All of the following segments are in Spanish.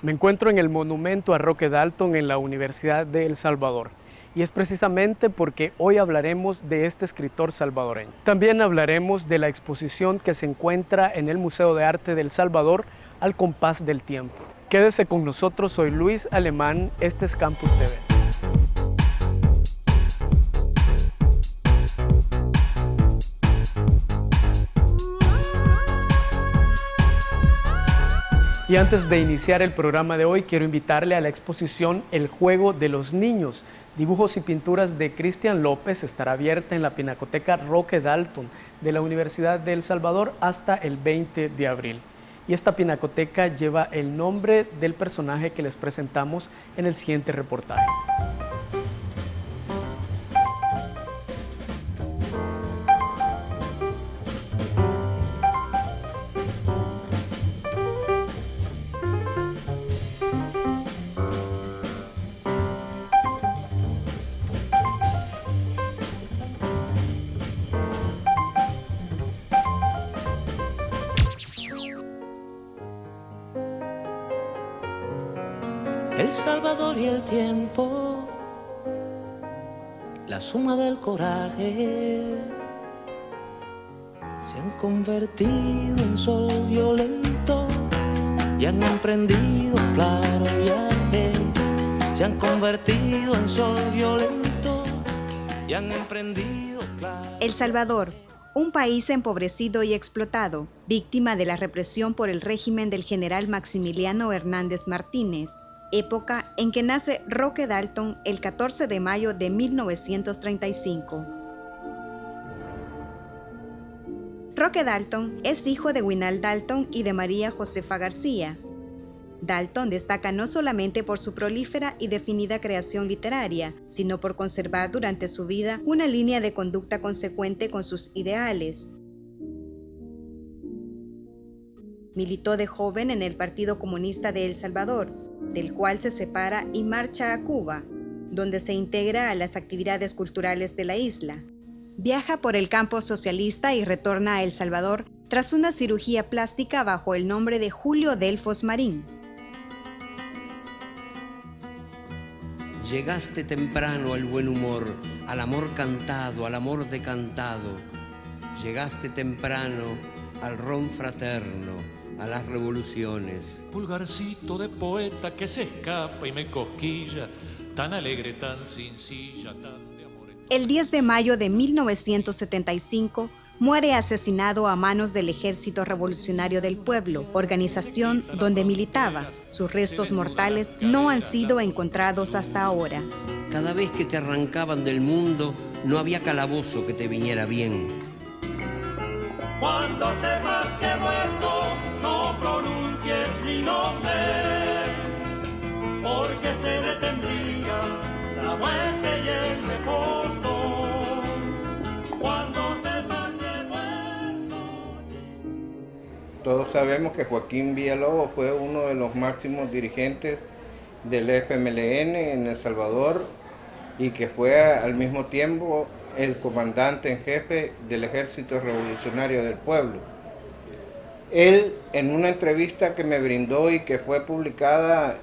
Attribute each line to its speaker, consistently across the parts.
Speaker 1: Me encuentro en el monumento a Roque Dalton en la Universidad de El Salvador. Y es precisamente porque hoy hablaremos de este escritor salvadoreño. También hablaremos de la exposición que se encuentra en el Museo de Arte de El Salvador, Al compás del tiempo. Quédese con nosotros, soy Luis Alemán, este es Campus TV. Y antes de iniciar el programa de hoy, quiero invitarle a la exposición El Juego de los Niños, dibujos y pinturas de Cristian López. Estará abierta en la Pinacoteca Roque Dalton de la Universidad de El Salvador hasta el 20 de abril. Y esta pinacoteca lleva el nombre del personaje que les presentamos en el siguiente reportaje.
Speaker 2: El Salvador y el tiempo, la suma del coraje, se han convertido en sol violento y han emprendido claro viaje. Se han convertido en sol violento y han emprendido claro.
Speaker 3: El Salvador, un país empobrecido y explotado, víctima de la represión por el régimen del general Maximiliano Hernández Martínez. Época en que nace Roque Dalton el 14 de mayo de 1935. Roque Dalton es hijo de Winald Dalton y de María Josefa García. Dalton destaca no solamente por su prolífera y definida creación literaria, sino por conservar durante su vida una línea de conducta consecuente con sus ideales. Militó de joven en el Partido Comunista de El Salvador, del cual se separa y marcha a Cuba, donde se integra a las actividades culturales de la isla. Viaja por el campo socialista y retorna a El Salvador tras una cirugía plástica bajo el nombre de Julio Delfos Marín.
Speaker 4: Llegaste temprano al buen humor, al amor cantado, al amor decantado. Llegaste temprano al ron fraterno, a las revoluciones.
Speaker 5: Pulgarcito de poeta que se escapa y me cosquilla, tan alegre, tan sencilla, tan de amor.
Speaker 3: El 10 de mayo de 1975 muere asesinado a manos del Ejército Revolucionario del Pueblo, organización donde militaba. Sus restos mortales no han sido encontrados hasta ahora.
Speaker 4: Cada vez que te arrancaban del mundo, no había calabozo que te viniera bien.
Speaker 6: Cuando sepas que he muerto, no pronuncies mi nombre, porque se detendría la muerte y el reposo. Cuando sepas que he muerto.
Speaker 7: Todos sabemos que Joaquín Villalobos fue uno de los máximos dirigentes del FMLN en El Salvador y que fue al mismo tiempo el comandante en jefe del Ejército Revolucionario del Pueblo. Él, en una entrevista que me brindó y que fue publicada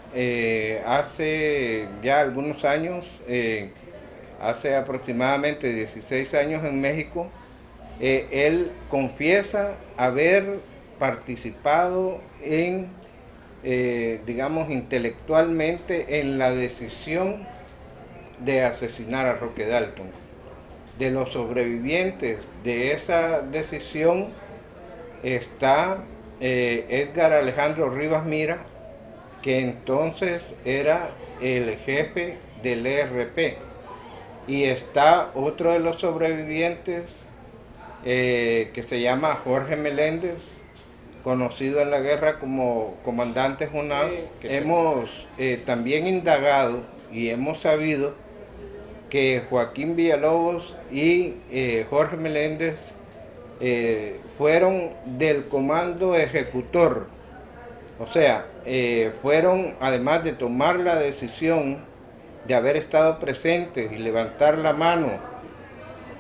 Speaker 7: hace ya algunos años, hace aproximadamente 16 años en México, él confiesa haber participado en, digamos, intelectualmente en la decisión de asesinar a Roque Dalton. De los sobrevivientes de esa decisión está Edgar Alejandro Rivas Mira, que entonces era el jefe del ERP, y está otro de los sobrevivientes que se llama Jorge Meléndez, conocido en la guerra como comandante Jonás. Hemos también indagado y hemos sabido que Joaquín Villalobos y Jorge Meléndez fueron del comando ejecutor, o sea, fueron, además de tomar la decisión de haber estado presentes y levantar la mano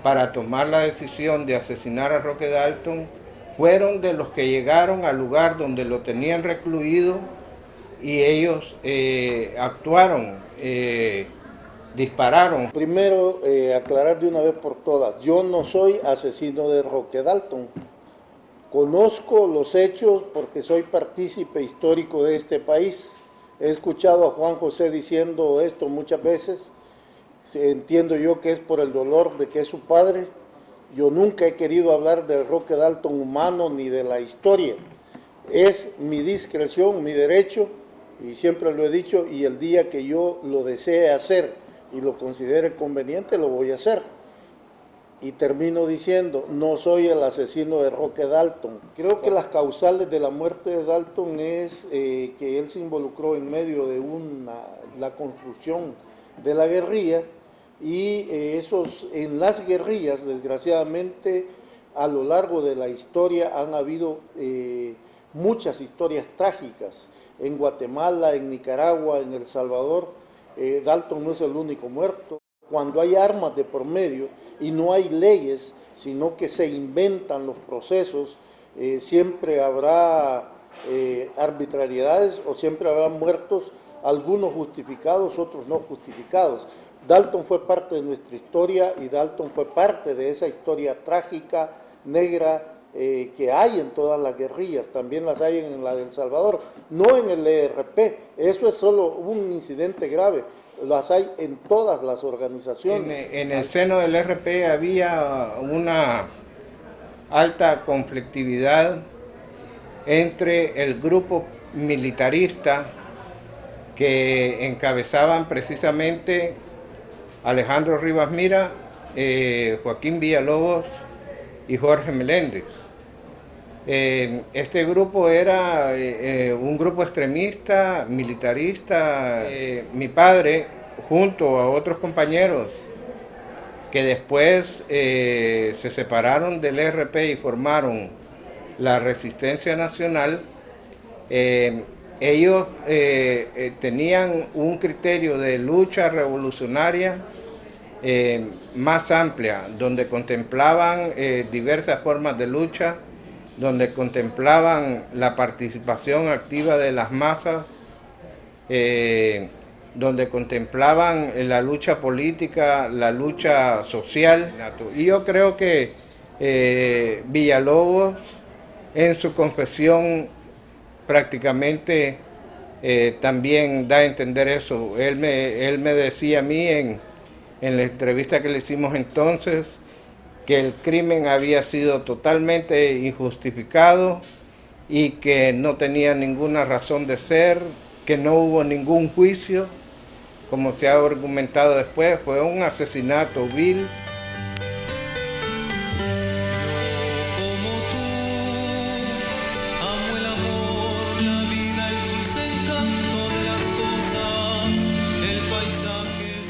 Speaker 7: para tomar la decisión de asesinar a Roque Dalton, fueron de los que llegaron al lugar donde lo tenían recluido y ellos actuaron, dispararon.
Speaker 8: Primero, aclarar de una vez por todas, yo no soy asesino de Roque Dalton. Conozco los hechos porque soy partícipe histórico de este país. He escuchado a Juan José diciendo esto muchas veces. Entiendo yo que es por el dolor de que es su padre. Yo nunca he querido hablar de Roque Dalton humano ni de la historia. Es mi discreción, mi derecho, y siempre lo he dicho, y el día que yo lo desee hacer y lo considere conveniente, lo voy a hacer. Y termino diciendo, no soy el asesino de Roque Dalton. Creo que las causales de la muerte de Dalton es que él se involucró en medio de la construcción de la guerrilla, y en las guerrillas, desgraciadamente, a lo largo de la historia han habido muchas historias trágicas. En Guatemala, en Nicaragua, en El Salvador, Dalton no es el único muerto. Cuando hay armas de por medio y no hay leyes, sino que se inventan los procesos, siempre habrá arbitrariedades o siempre habrá muertos, algunos justificados, otros no justificados. Dalton fue parte de nuestra historia y Dalton fue parte de esa historia trágica, negra, que hay en todas las guerrillas, también las hay en la de El Salvador, no en el ERP, eso es solo un incidente grave, las hay en todas las organizaciones.
Speaker 7: En el seno del ERP había una alta conflictividad entre el grupo militarista que encabezaban precisamente Alejandro Rivas Mira, Joaquín Villalobos y Jorge Meléndez. Este grupo era un grupo extremista, militarista. Mi padre, junto a otros compañeros que después se separaron del ERP y formaron la Resistencia Nacional, ellos tenían un criterio de lucha revolucionaria más amplia, donde contemplaban diversas formas de lucha, donde contemplaban la participación activa de las masas, donde contemplaban la lucha política, la lucha social. Y yo creo que Villalobos, en su confesión, prácticamente también da a entender eso. Él me decía a mí en la entrevista que le hicimos entonces, que el crimen había sido totalmente injustificado y que no tenía ninguna razón de ser, que no hubo ningún juicio, como se ha argumentado después, fue un asesinato vil.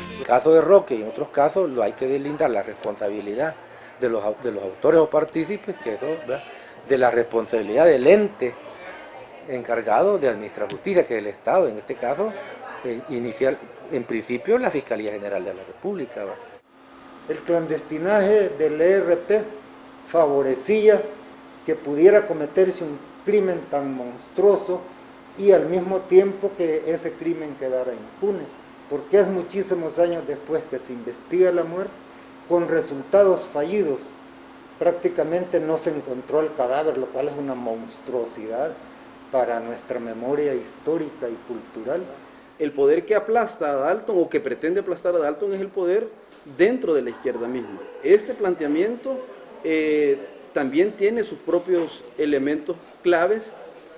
Speaker 9: En el caso de Roque y en otros casos lo hay que deslindar la responsabilidad de los autores o partícipes, que eso, ¿verdad?, de la responsabilidad del ente encargado de administrar justicia, que es el Estado, en este caso, en principio la Fiscalía General de la República, ¿verdad?
Speaker 10: El clandestinaje del ERP favorecía que pudiera cometerse un crimen tan monstruoso y al mismo tiempo que ese crimen quedara impune, porque es muchísimos años después que se investiga la muerte, con resultados fallidos. Prácticamente no se encontró el cadáver, lo cual es una monstruosidad para nuestra memoria histórica y cultural.
Speaker 11: El poder que aplasta a Dalton o que pretende aplastar a Dalton es el poder dentro de la izquierda misma. Este planteamiento también tiene sus propios elementos claves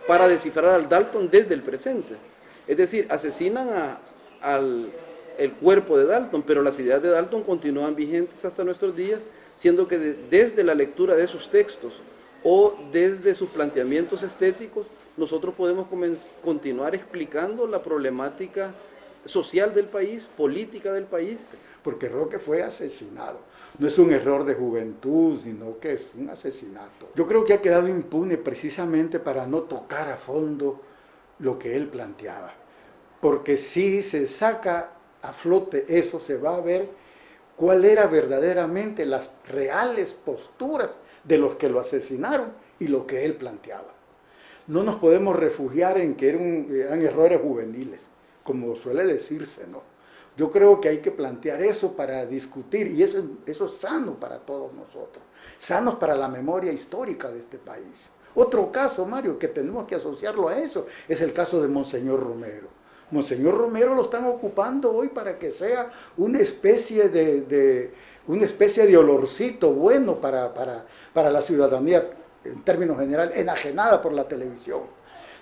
Speaker 11: para descifrar al Dalton desde el presente. Es decir, asesinan al cuerpo de Dalton, pero las ideas de Dalton continúan vigentes hasta nuestros días, siendo que desde la lectura de sus textos o desde sus planteamientos estéticos, nosotros podemos continuar explicando la problemática social del país, política del país.
Speaker 12: Porque Roque fue asesinado. No es un error de juventud, sino que es un asesinato. Yo creo que ha quedado impune precisamente para no tocar a fondo lo que él planteaba. Porque si se saca a flote eso, se va a ver cuál era verdaderamente las reales posturas de los que lo asesinaron y lo que él planteaba. no nos podemos refugiar en que eran errores juveniles, como suele decirse, ¿no? Yo creo que hay que plantear eso para discutir, y eso es sano para todos nosotros, sano para la memoria histórica de este país. Otro caso, Mario, que tenemos que asociarlo a eso, es el caso de Monseñor Romero. Monseñor Romero lo están ocupando hoy para que sea una especie de olorcito bueno para la ciudadanía, en términos generales, enajenada por la televisión.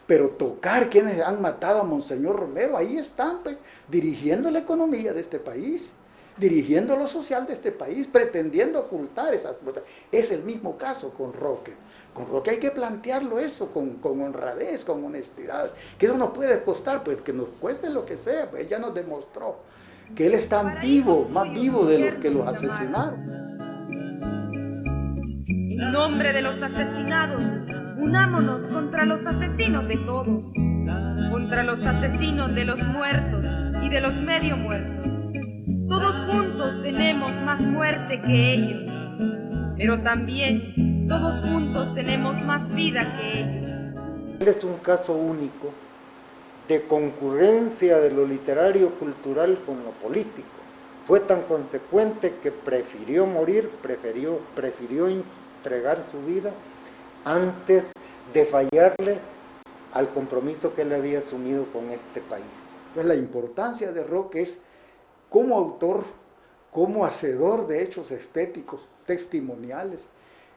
Speaker 12: Pero tocar quienes han matado a Monseñor Romero, ahí están, pues, dirigiendo la economía de este país, dirigiendo lo social de este país, pretendiendo ocultar esas cosas. Es el mismo caso con Roque. Con Roque hay que plantearlo eso, con honradez, con honestidad. Que eso nos puede costar, pues que nos cueste lo que sea, pues ya nos demostró que él es tan vivo, más vivo de los que los asesinaron.
Speaker 13: En nombre de los asesinados, unámonos contra los asesinos de todos, contra los asesinos de los muertos y de los medio muertos. Todos juntos tenemos más muerte que ellos, pero también todos juntos tenemos más vida que ellos.
Speaker 10: Él es un caso único de concurrencia de lo literario cultural con lo político. Fue tan consecuente que prefirió morir, prefirió entregar su vida antes de fallarle al compromiso que él había asumido con este país.
Speaker 12: Pues la importancia de Roque es como autor, como hacedor de hechos estéticos, testimoniales.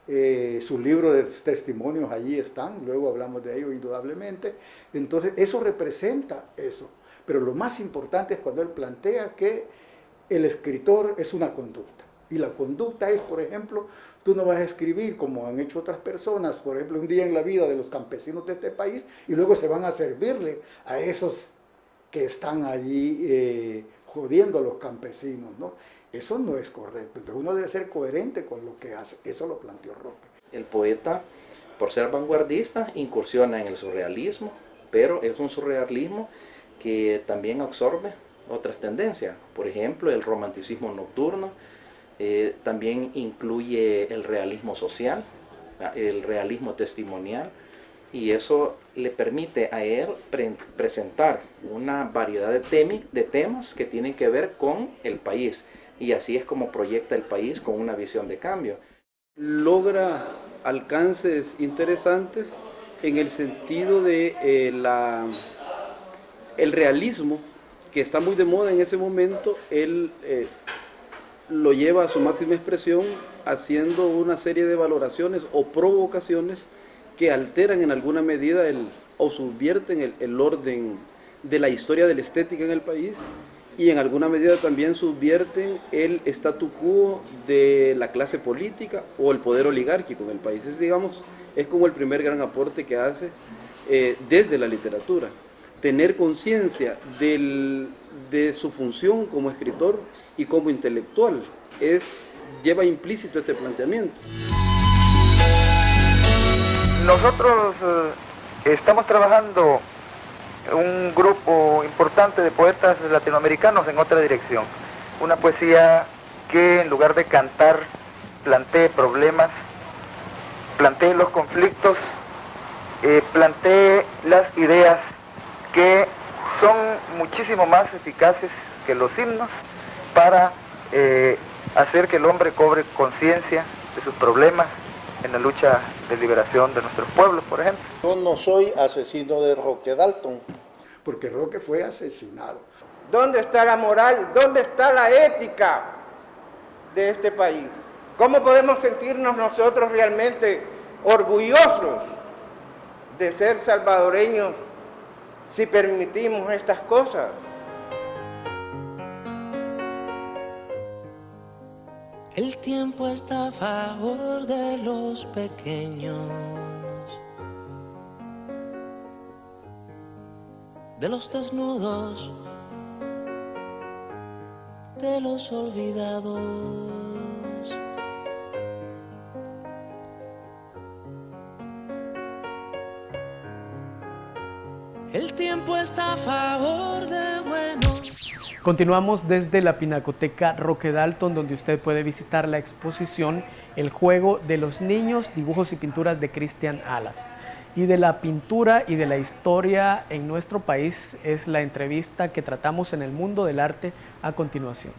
Speaker 12: Sus libros de testimonios allí están, luego hablamos de ello indudablemente. Entonces eso representa eso, pero lo más importante es cuando él plantea que el escritor es una conducta, y la conducta es, por ejemplo, tú no vas a escribir como han hecho otras personas, por ejemplo, un día en la vida de los campesinos de este país, y luego se van a servirle a esos que están allí jodiendo a los campesinos, ¿no? Eso no es correcto. Entonces uno debe ser coherente con lo que hace. Eso lo planteó Roque.
Speaker 14: El poeta, por ser vanguardista, incursiona en el surrealismo, pero es un surrealismo que también absorbe otras tendencias. Por ejemplo, el romanticismo nocturno, también incluye el realismo social, el realismo testimonial, y eso le permite a él presentar una variedad de temas que tienen que ver con el país. Y así es como proyecta el país con una visión de cambio.
Speaker 11: Logra alcances interesantes en el sentido de el realismo, que está muy de moda en ese momento. Él lo lleva a su máxima expresión haciendo una serie de valoraciones o provocaciones que alteran en alguna medida o subvierten el orden de la historia de la estética en el país, y en alguna medida también subvierten el statu quo de la clase política o el poder oligárquico en el país. Es como el primer gran aporte que hace desde la literatura. Tener conciencia de su función como escritor y como intelectual lleva implícito este planteamiento.
Speaker 15: Nosotros estamos trabajando un grupo importante de poetas latinoamericanos en otra dirección. Una poesía que en lugar de cantar plantee problemas, plantee los conflictos, plantee las ideas que son muchísimo más eficaces que los himnos para hacer que el hombre cobre conciencia de sus problemas en la lucha de liberación de nuestros pueblos, por ejemplo.
Speaker 8: Yo no soy asesino de Roque Dalton.
Speaker 12: Porque Roque fue asesinado.
Speaker 7: ¿Dónde está la moral? ¿Dónde está la ética de este país? ¿Cómo podemos sentirnos nosotros realmente orgullosos de ser salvadoreños si permitimos estas cosas?
Speaker 2: El tiempo está a favor de los pequeños, de los desnudos, de los olvidados. El tiempo está a favor de buenos.
Speaker 1: Continuamos desde la Pinacoteca Roque Dalton, donde usted puede visitar la exposición El juego de los niños, dibujos y pinturas de Cristian Alas. y de la pintura y de la historia en nuestro país es la entrevista que tratamos en El Mundo del Arte a continuación.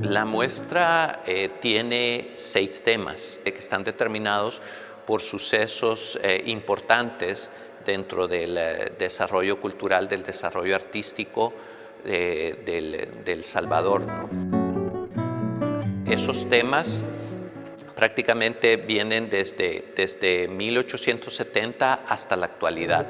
Speaker 16: La muestra tiene 6 temas que están determinados por sucesos importantes dentro del desarrollo cultural, del desarrollo artístico del Salvador, ¿no? Esos temas prácticamente vienen desde 1870 hasta la actualidad.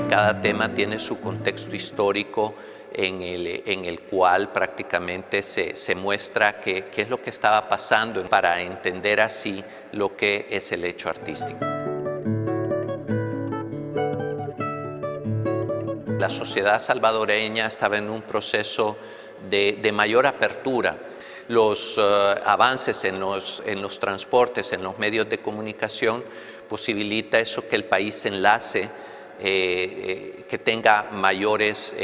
Speaker 16: Cada tema tiene su contexto histórico en el cual prácticamente se muestra qué es lo que estaba pasando para entender así lo que es el hecho artístico. La sociedad salvadoreña estaba en un proceso de mayor apertura. Los avances en los transportes, en los medios de comunicación, posibilita eso que el país se enlace, que tenga mayores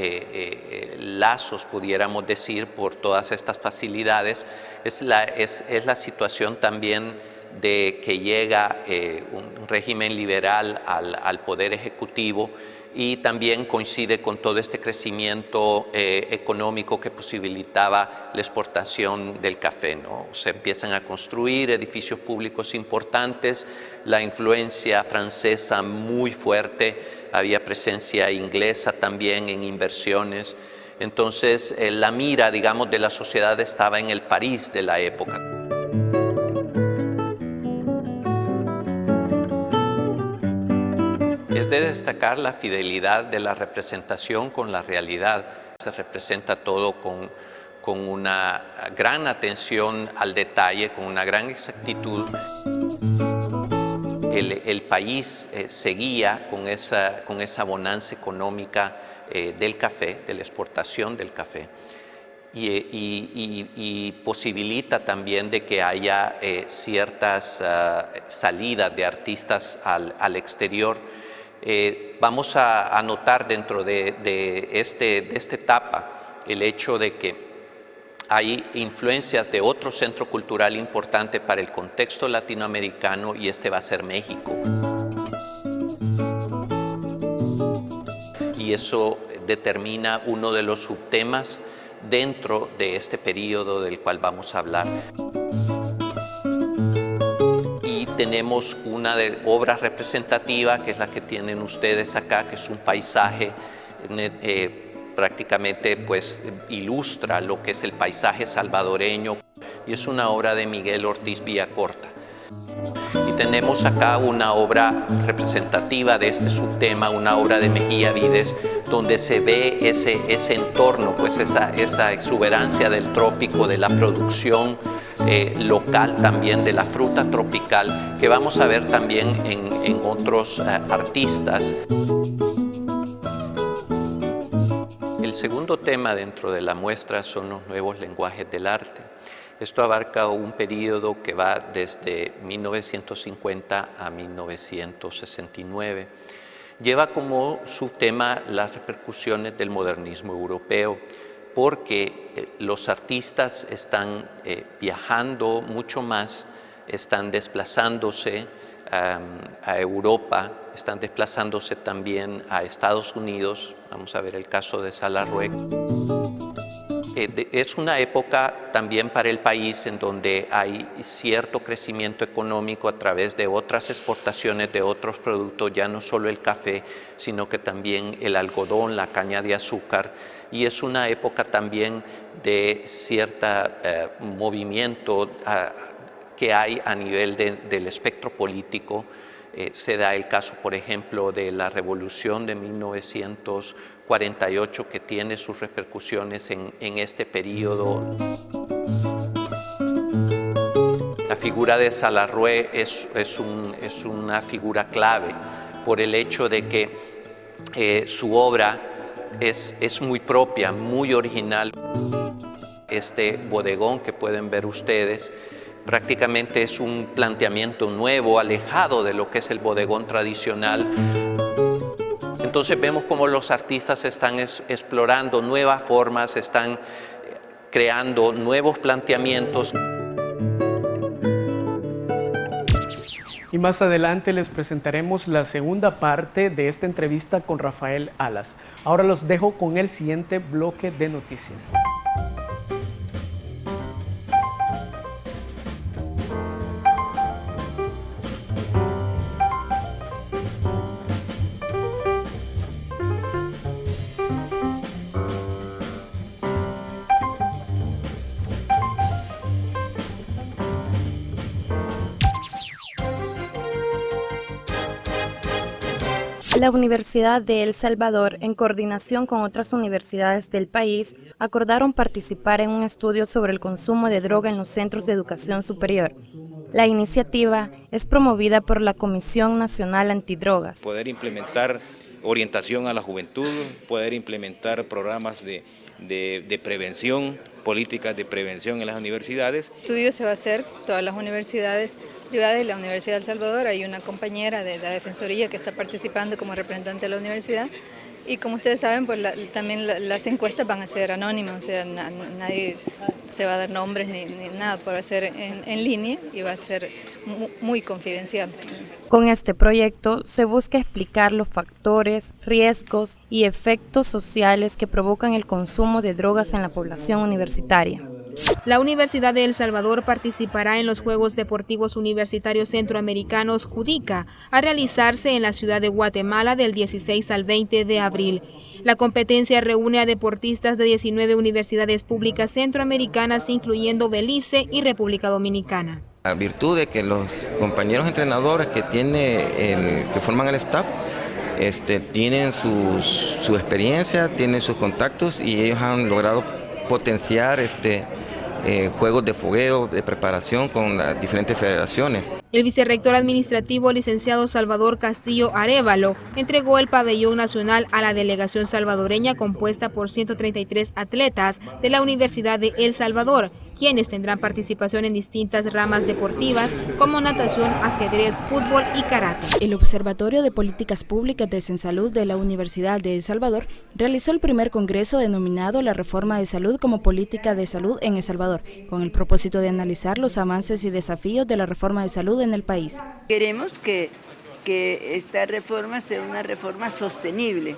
Speaker 16: lazos, pudiéramos decir, por todas estas facilidades. Es la situación también de que llega un régimen liberal al poder ejecutivo, y también coincide con todo este crecimiento económico que posibilitaba la exportación del café, ¿no? Se empiezan a construir edificios públicos importantes, la influencia francesa muy fuerte, había presencia inglesa también en inversiones. Entonces la mira, digamos, de la sociedad estaba en el París de la época. Es de destacar la fidelidad de la representación con la realidad. Se representa todo con una gran atención al detalle, con una gran exactitud. El país seguía con esa bonanza económica del café, de la exportación del café, y posibilita también de que haya ciertas salidas de artistas al exterior. Vamos a notar dentro de esta etapa el hecho de que hay influencias de otro centro cultural importante para el contexto latinoamericano, y este va a ser México. Y eso determina uno de los subtemas dentro de este periodo del cual vamos a hablar. Y tenemos una obra representativa, que es la que tienen ustedes acá, que es un paisaje prácticamente pues ilustra lo que es el paisaje salvadoreño, y es una obra de Miguel Ortiz Villacorta. Y tenemos acá una obra representativa de este subtema, una obra de Mejía Vides, donde se ve ese entorno, pues esa exuberancia del trópico, de la producción local también, de la fruta tropical, que vamos a ver también en otros artistas. El segundo tema dentro de la muestra son los nuevos lenguajes del arte. Esto abarca un periodo que va desde 1950 a 1969. Lleva como subtema las repercusiones del modernismo europeo, porque los artistas están viajando mucho más, están desplazándose a Europa, están desplazándose también a Estados Unidos. Vamos a ver el caso de Salarruec. Es una época también para el país en donde hay cierto crecimiento económico a través de otras exportaciones de otros productos, ya no solo el café, sino que también el algodón, la caña de azúcar, y es una época también de cierto movimiento que hay a nivel del espectro político. Se da el caso, por ejemplo, de la Revolución de 1948, que tiene sus repercusiones en este periodo. La figura de Salarrué es una figura clave por el hecho de que su obra es muy propia, muy original. Este bodegón que pueden ver ustedes prácticamente es un planteamiento nuevo, alejado de lo que es el bodegón tradicional. Entonces vemos cómo los artistas están explorando nuevas formas, están creando nuevos planteamientos.
Speaker 1: Y más adelante les presentaremos la segunda parte de esta entrevista con Rafael Alas. Ahora los dejo con el siguiente bloque de noticias.
Speaker 17: La Universidad de El Salvador, en coordinación con otras universidades del país, acordaron participar en un estudio sobre el consumo de droga en los centros de educación superior. La iniciativa es promovida por la Comisión Nacional Antidrogas.
Speaker 18: Poder implementar orientación a la juventud, poder implementar programas de prevención, políticas de prevención en las universidades.
Speaker 19: El estudio se va a hacer todas las universidades privadas y la Universidad de El Salvador. Hay una compañera de la Defensoría que está participando como representante de la universidad. Y como ustedes saben, pues también las encuestas van a ser anónimas, o sea, nadie se va a dar nombres ni nada, por hacer en línea y va a ser muy confidencial.
Speaker 17: Con este proyecto se busca explicar los factores, riesgos y efectos sociales que provocan el consumo de drogas en la población universitaria.
Speaker 20: La Universidad de El Salvador participará en los Juegos Deportivos Universitarios Centroamericanos Judica, a realizarse en la ciudad de Guatemala del 16 al 20 de abril. La competencia reúne a deportistas de 19 universidades públicas centroamericanas, incluyendo Belice y República Dominicana.
Speaker 21: A virtud de que los compañeros entrenadores que forman el staff tienen su experiencia, tienen sus contactos y ellos han logrado potenciar juegos de fogueo, de preparación con las diferentes federaciones.
Speaker 20: El vicerrector administrativo, licenciado Salvador Castillo Arévalo, entregó el pabellón nacional a la delegación salvadoreña compuesta por 133 atletas de la Universidad de El Salvador, quienes tendrán participación en distintas ramas deportivas como natación, ajedrez, fútbol y karate.
Speaker 22: El Observatorio de Políticas Públicas de Salud de la Universidad de El Salvador realizó el primer congreso denominado La Reforma de Salud como Política de Salud en El Salvador, con el propósito de analizar los avances y desafíos de la reforma de salud en el país.
Speaker 23: Queremos que esta reforma sea una reforma sostenible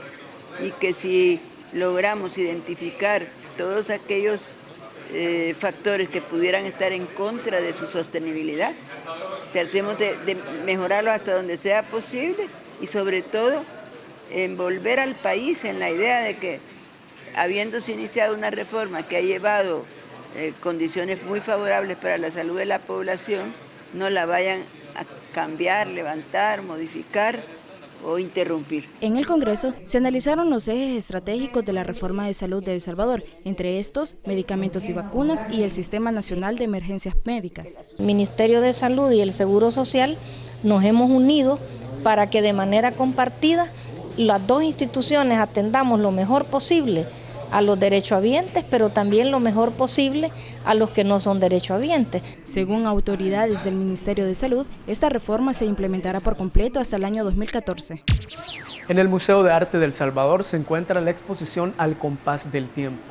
Speaker 23: y que si logramos identificar todos aquellos factores que pudieran estar en contra de su sostenibilidad, tratemos de mejorarlo hasta donde sea posible y sobre todo envolver al país en la idea de que habiéndose iniciado una reforma que ha llevado condiciones muy favorables para la salud de la población, no la vayan a cambiar, levantar, modificar o interrumpir.
Speaker 22: En el Congreso se analizaron los ejes estratégicos de la reforma de salud de El Salvador, entre estos, medicamentos y vacunas y el Sistema Nacional de Emergencias Médicas.
Speaker 24: El Ministerio de Salud y el Seguro Social nos hemos unido para que de manera compartida las dos instituciones atendamos lo mejor posible a los derechohabientes, pero también lo mejor posible a los que no son derechohabientes.
Speaker 22: Según autoridades del Ministerio de Salud, esta reforma se implementará por completo hasta el año 2014.
Speaker 1: En el Museo de Arte del Salvador se encuentra la exposición Al compás del tiempo.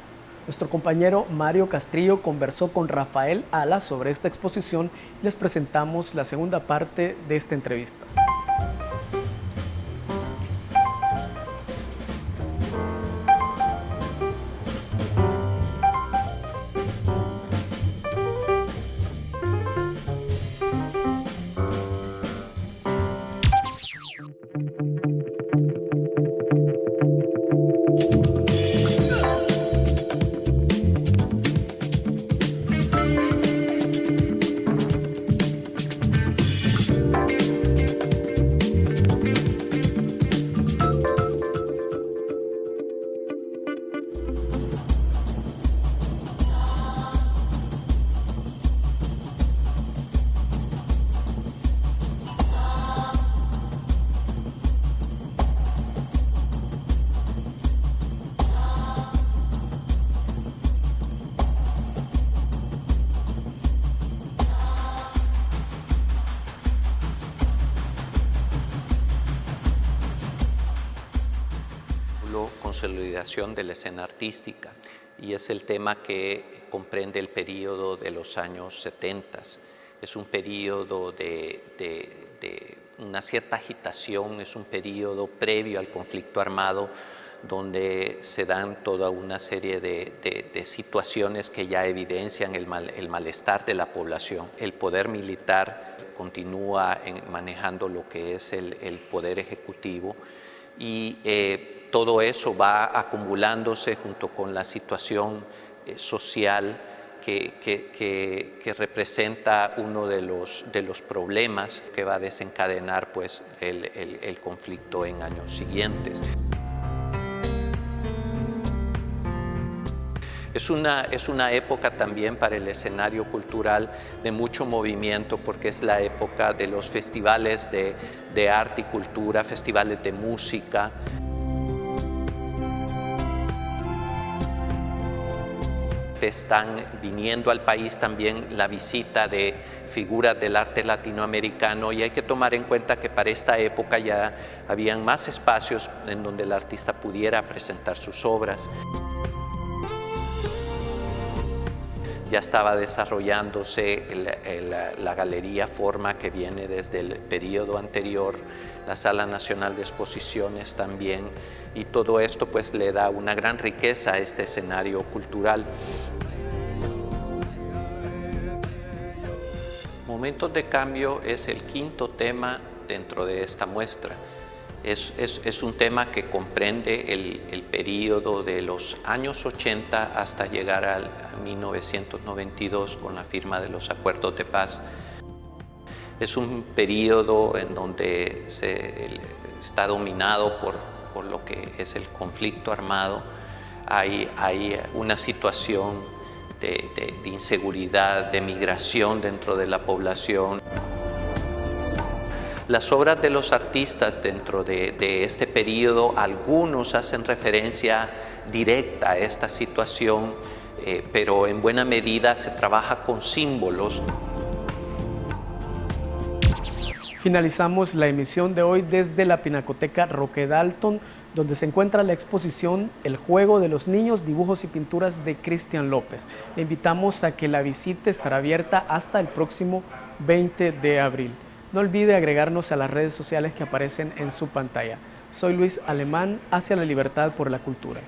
Speaker 1: Nuestro compañero Mario Castrillo conversó con Rafael Alas sobre esta exposición y les presentamos la segunda parte de esta entrevista.
Speaker 16: consolidación de la escena artística, y es el tema que comprende el periodo de los años 70. Es un periodo de una cierta agitación, es un periodo previo al conflicto armado, donde se dan toda una serie de situaciones que ya evidencian el malestar de la población. El poder militar continúa manejando lo que es el poder ejecutivo, y todo eso va acumulándose junto con la situación social que representa uno de los problemas que va a desencadenar pues, el conflicto en años siguientes. Es una época también para el escenario cultural de mucho movimiento, porque es la época de los festivales de arte y cultura, festivales de música. Están viniendo al país también la visita de figuras del arte latinoamericano, y hay que tomar en cuenta que para esta época ya habían más espacios en donde el artista pudiera presentar sus obras. Ya estaba desarrollándose la Galería Forma, que viene desde el periodo anterior, la Sala Nacional de Exposiciones también, y todo esto pues le da una gran riqueza a este escenario cultural. Momentos de Cambio es el quinto tema dentro de esta muestra. Es un tema que comprende el periodo de los años 80 hasta llegar a 1992 con la firma de los acuerdos de paz. Es un periodo en donde está dominado por lo que es el conflicto armado. Hay una situación de inseguridad, de migración dentro de la población. Las obras de los artistas dentro de este periodo, algunos hacen referencia directa a esta situación, pero en buena medida se trabaja con símbolos.
Speaker 1: Finalizamos la emisión de hoy desde la Pinacoteca Roque Dalton, donde se encuentra la exposición El Juego de los Niños, dibujos y pinturas de Cristian López. Le invitamos a que la visite, estará abierta hasta el próximo 20 de abril. No olvide agregarnos a las redes sociales que aparecen en su pantalla. Soy Luis Alemán, hacia la libertad por la cultura.